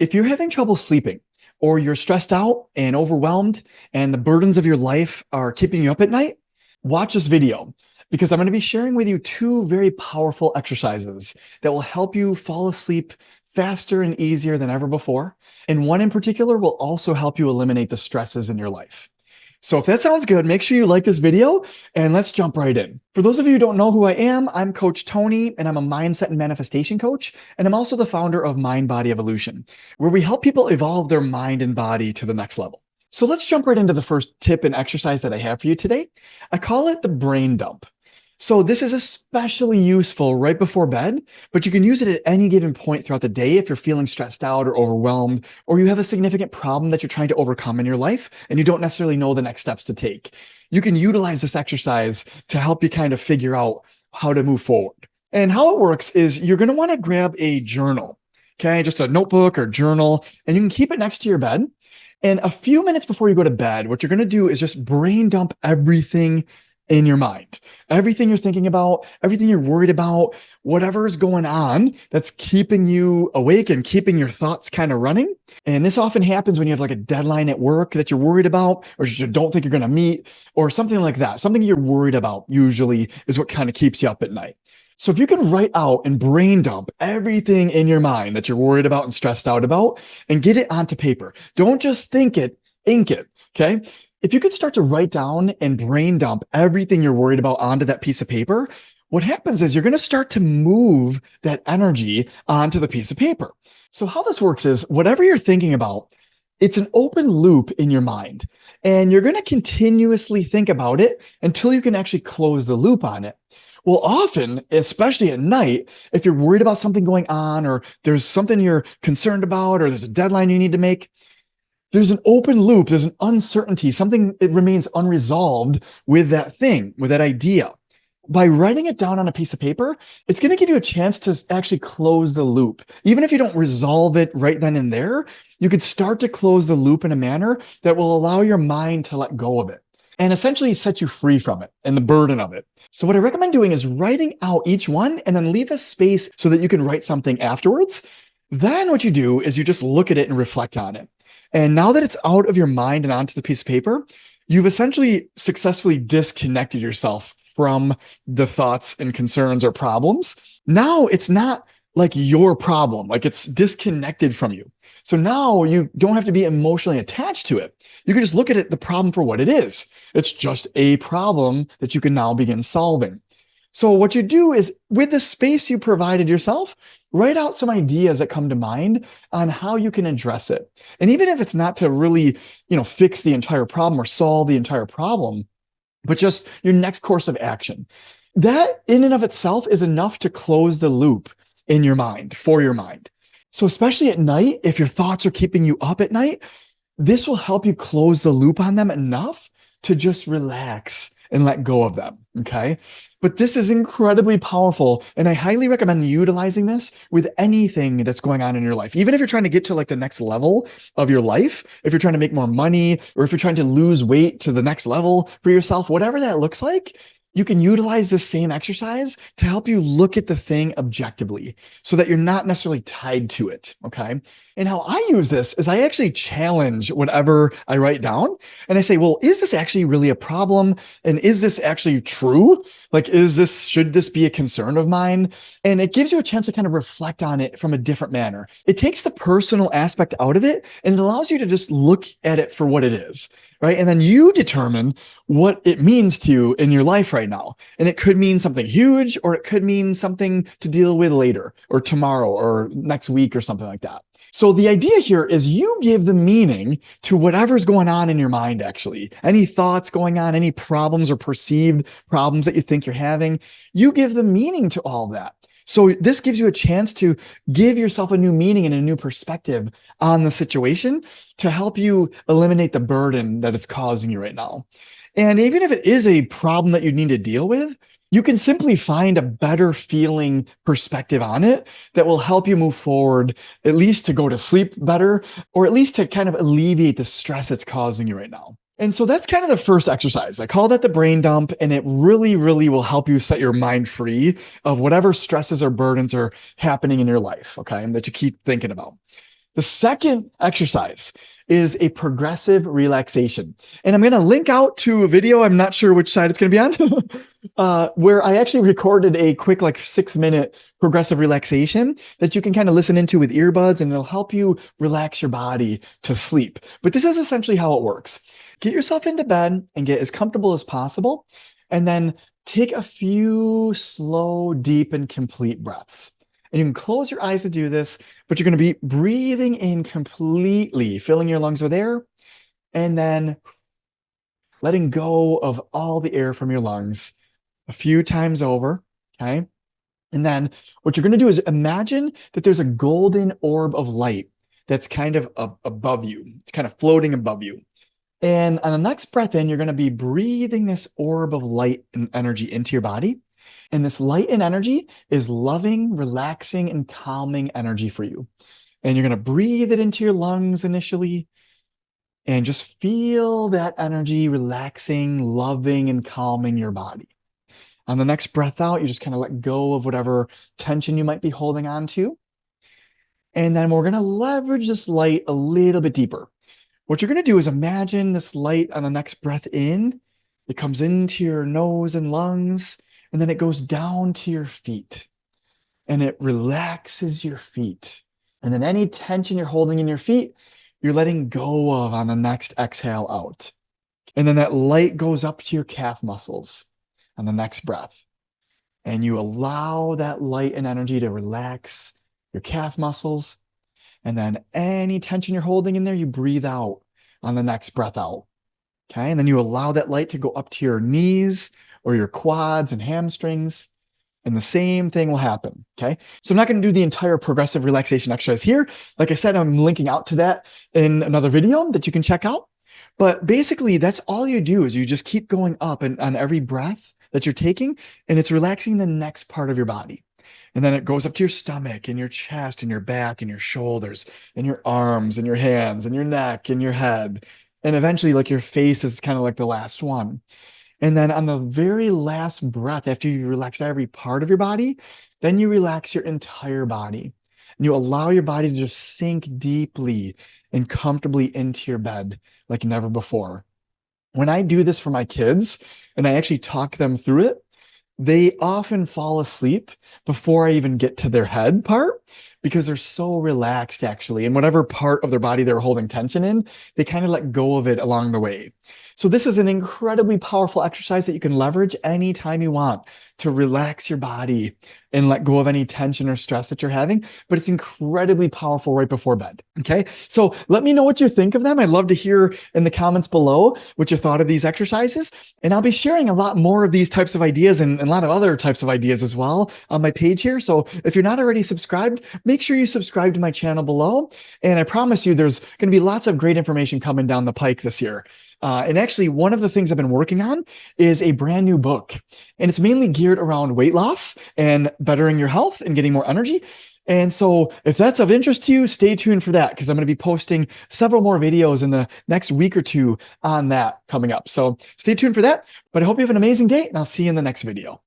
If you're having trouble sleeping or you're stressed out and overwhelmed and the burdens of your life are keeping you up at night, watch this video because I'm going to be sharing with you two very powerful exercises that will help you fall asleep faster and easier than ever before. And one in particular will also help you eliminate the stresses in your life. So if that sounds good, make sure you like this video and let's jump right in. For those of you who don't know who I am, I'm Coach Tony and I'm a mindset and manifestation coach. And I'm also the founder of Mind Body Evolution, where we help people evolve their mind and body to the next level. So let's jump right into the first tip and exercise that I have for you today. I call it the brain dump. So this is especially useful right before bed, but you can use it at any given point throughout the day if you're feeling stressed out or overwhelmed, or you have a significant problem that you're trying to overcome in your life and you don't necessarily know the next steps to take. You can utilize this exercise to help you kind of figure out how to move forward. And how it works is you're going to want to grab a journal, okay, just a notebook or journal, and you can keep it next to your bed. And a few minutes before you go to bed, what you're going to do is just brain dump everything in your mind, everything you're thinking about, everything you're worried about, whatever's going on that's keeping you awake and keeping your thoughts kind of running. And this often happens when you have like a deadline at work that you're worried about, or you don't think you're going to meet, or something like that. Something you're worried about usually is what kind of keeps you up at night. So if you can write out and brain dump everything in your mind that you're worried about and stressed out about and get it onto paper, don't just think it, ink it. Okay. If you could start to write down and brain dump everything you're worried about onto that piece of paper, what happens is you're going to start to move that energy onto the piece of paper. So how this works is whatever you're thinking about, it's an open loop in your mind, and you're going to continuously think about it until you can actually close the loop on it. Well, often, especially at night, if you're worried about something going on, or there's something you're concerned about, or there's a deadline you need to make, there's an open loop, there's an uncertainty, something it remains unresolved with that thing, with that idea. By writing it down on a piece of paper, it's going to give you a chance to actually close the loop. Even if you don't resolve it right then and there, you could start to close the loop in a manner that will allow your mind to let go of it and essentially set you free from it and the burden of it. So what I recommend doing is writing out each one and then leave a space so that you can write something afterwards. Then what you do is you just look at it and reflect on it. And now that it's out of your mind and onto the piece of paper, you've essentially successfully disconnected yourself from the thoughts and concerns or problems. Now it's not like your problem, like it's disconnected from you. So now you don't have to be emotionally attached to it. You can just look at it, the problem for what it is. It's just a problem that you can now begin solving. So what you do is with the space you provided yourself, write out some ideas that come to mind on how you can address it. And even if it's not to really, fix the entire problem or solve the entire problem, but just your next course of action, that in and of itself is enough to close the loop in your mind, for your mind. So especially at night, if your thoughts are keeping you up at night, this will help you close the loop on them enough to just relax and let go of them. Okay. But this is incredibly powerful. And I highly recommend utilizing this with anything that's going on in your life. Even if you're trying to get to like the next level of your life, if you're trying to make more money, or if you're trying to lose weight to the next level for yourself, whatever that looks like, you can utilize this same exercise to help you look at the thing objectively so that you're not necessarily tied to it. Okay. And how I use this is I actually challenge whatever I write down and I say, well, is this actually really a problem? And is this actually true? Like, should this be a concern of mine? And it gives you a chance to kind of reflect on it from a different manner. It takes the personal aspect out of it and it allows you to just look at it for what it is. Right. And then you determine what it means to you in your life right now. And it could mean something huge, or it could mean something to deal with later or tomorrow or next week or something like that. So the idea here is you give the meaning to whatever's going on in your mind, actually. Any thoughts going on, any problems or perceived problems that you think you're having, you give the meaning to all that. So this gives you a chance to give yourself a new meaning and a new perspective on the situation to help you eliminate the burden that it's causing you right now. And even if it is a problem that you need to deal with, you can simply find a better feeling perspective on it that will help you move forward, at least to go to sleep better, or at least to kind of alleviate the stress it's causing you right now. And so that's kind of the first exercise. I call that the brain dump, and it really, really will help you set your mind free of whatever stresses or burdens are happening in your life, okay, that you keep thinking about. The second exercise is a progressive relaxation. And I'm going to link out to a video. I'm not sure which side it's going to be on, where I actually recorded a quick, like 6-minute progressive relaxation that you can kind of listen into with earbuds, and it'll help you relax your body to sleep. But this is essentially how it works. Get yourself into bed and get as comfortable as possible. And then take a few slow, deep, and complete breaths. And you can close your eyes to do this, but you're going to be breathing in completely, filling your lungs with air, and then letting go of all the air from your lungs a few times over. Okay. And then what you're going to do is imagine that there's a golden orb of light that's kind of above you. It's kind of floating above you. And on the next breath in, you're going to be breathing this orb of light and energy into your body. And this light and energy is loving, relaxing, and calming energy for you. And you're going to breathe it into your lungs initially and just feel that energy relaxing, loving, and calming your body. On the next breath out, you just kind of let go of whatever tension you might be holding on to. And then we're going to leverage this light a little bit deeper. What you're going to do is imagine this light on the next breath in. It comes into your nose and lungs, and then it goes down to your feet, and it relaxes your feet. And then any tension you're holding in your feet, you're letting go of on the next exhale out. And then that light goes up to your calf muscles on the next breath. And you allow that light and energy to relax your calf muscles. And then any tension you're holding in there, you breathe out on the next breath out. Okay. And then you allow that light to go up to your knees or your quads and hamstrings. And the same thing will happen. Okay. So I'm not going to do the entire progressive relaxation exercise here. Like I said, I'm linking out to that in another video that you can check out. But basically, that's all you do is you just keep going up and on every breath that you're taking, and it's relaxing the next part of your body. And then it goes up to your stomach and your chest and your back and your shoulders and your arms and your hands and your neck and your head. And eventually, like your face is kind of like the last one. And then on the very last breath, after you relax every part of your body, then you relax your entire body. And you allow your body to just sink deeply and comfortably into your bed like never before. When I do this for my kids and I actually talk them through it, they often fall asleep before I even get to their head part because they're so relaxed, actually. And whatever part of their body they're holding tension in, they kind of let go of it along the way. So this is an incredibly powerful exercise that you can leverage anytime you want to relax your body and let go of any tension or stress that you're having. But it's incredibly powerful right before bed. Okay. So let me know what you think of them. I'd love to hear in the comments below what you thought of these exercises. And I'll be sharing a lot more of these types of ideas and a lot of other types of ideas as well on my page here. So if you're not already subscribed, make sure you subscribe to my channel below. And I promise you, there's going to be lots of great information coming down the pike this year. And actually, one of the things I've been working on is a brand new book, and it's mainly geared around weight loss and bettering your health and getting more energy. And so if that's of interest to you, stay tuned for that, because I'm going to be posting several more videos in the next week or two on that coming up. So stay tuned for that. But I hope you have an amazing day, and I'll see you in the next video.